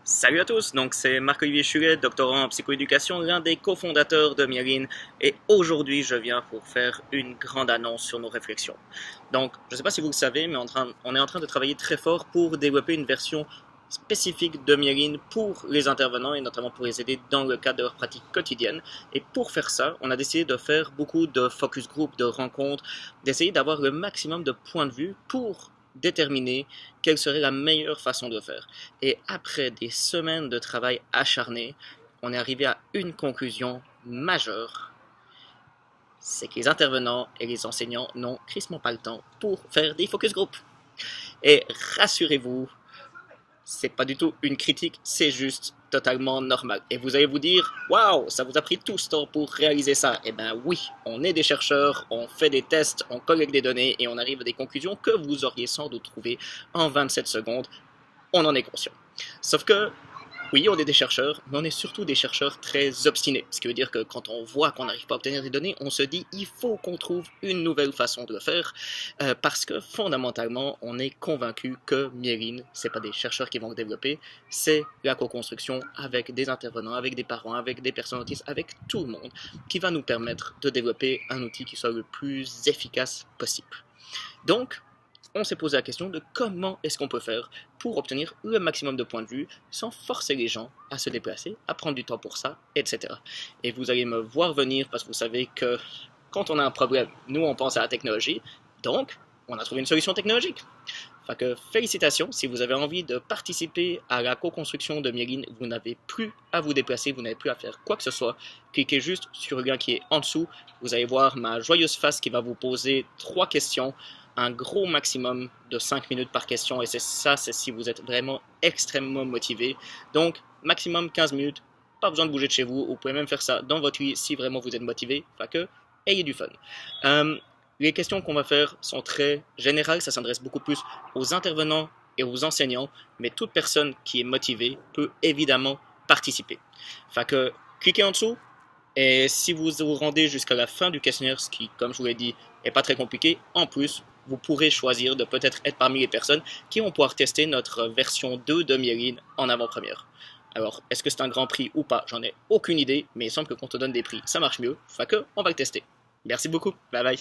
Salut à tous, donc c'est Marc-Olivier Chulet, doctorant en psychoéducation, l'un des cofondateurs de Myelin, et aujourd'hui je viens pour faire une grande annonce sur nos réflexions. Donc, je ne sais pas si vous le savez, mais on est en train de travailler très fort pour développer une version spécifique de Myelin pour les intervenants et notamment pour les aider dans le cadre de leur pratique quotidienne. Et pour faire ça, on a décidé de faire beaucoup de focus group, de rencontres, d'essayer d'avoir le maximum de points de vue pour déterminer quelle serait la meilleure façon de le faire. Et après des semaines de travail acharné, on est arrivé à une conclusion majeure. C'est que les intervenants et les enseignants n'ont crissement pas le temps pour faire des focus group. Et rassurez-vous, c'est pas du tout une critique, c'est juste totalement normal. Et vous allez vous dire, waouh, ça vous a pris tout ce temps pour réaliser ça. Eh bien oui, on est des chercheurs, on fait des tests, on collecte des données et on arrive à des conclusions que vous auriez sans doute trouvées en 27 secondes. On en est conscient. Sauf que oui, on est des chercheurs, mais on est surtout des chercheurs très obstinés. Ce qui veut dire que quand on voit qu'on n'arrive pas à obtenir des données, on se dit il faut qu'on trouve une nouvelle façon de le faire, parce que fondamentalement, on est convaincu que Myelin, c'est pas des chercheurs qui vont le développer, c'est la co-construction avec des intervenants, avec des parents, avec des personnes autistes, avec tout le monde, qui va nous permettre de développer un outil qui soit le plus efficace possible. Donc, on s'est posé la question de comment est-ce qu'on peut faire pour obtenir le maximum de points de vue sans forcer les gens à se déplacer, à prendre du temps pour ça, etc. Et vous allez me voir venir parce que vous savez que quand on a un problème, nous on pense à la technologie, donc on a trouvé une solution technologique. Fait que félicitations, si vous avez envie de participer à la co-construction de Myelin, vous n'avez plus à vous déplacer, vous n'avez plus à faire quoi que ce soit. Cliquez juste sur le lien qui est en dessous, vous allez voir ma joyeuse face qui va vous poser 3 questions, un gros maximum de 5 minutes par question, et c'est si vous êtes vraiment extrêmement motivé. Donc, maximum 15 minutes, pas besoin de bouger de chez vous, vous pouvez même faire ça dans votre lit si vraiment vous êtes motivé, fait que, ayez du fun. Les questions qu'on va faire sont très générales, ça s'adresse beaucoup plus aux intervenants et aux enseignants, mais toute personne qui est motivée peut évidemment participer. Fait que, cliquez en dessous, et si vous vous rendez jusqu'à la fin du questionnaire, ce qui, comme je vous l'ai dit, n'est pas très compliqué, en plus, vous pourrez choisir de peut-être être parmi les personnes qui vont pouvoir tester notre version 2 de Myelin en avant-première. Alors, est-ce que c'est un grand prix ou pas? J'en ai aucune idée, mais il semble que quand on te donne des prix, ça marche mieux. Fait que, on va le tester. Merci beaucoup, bye bye.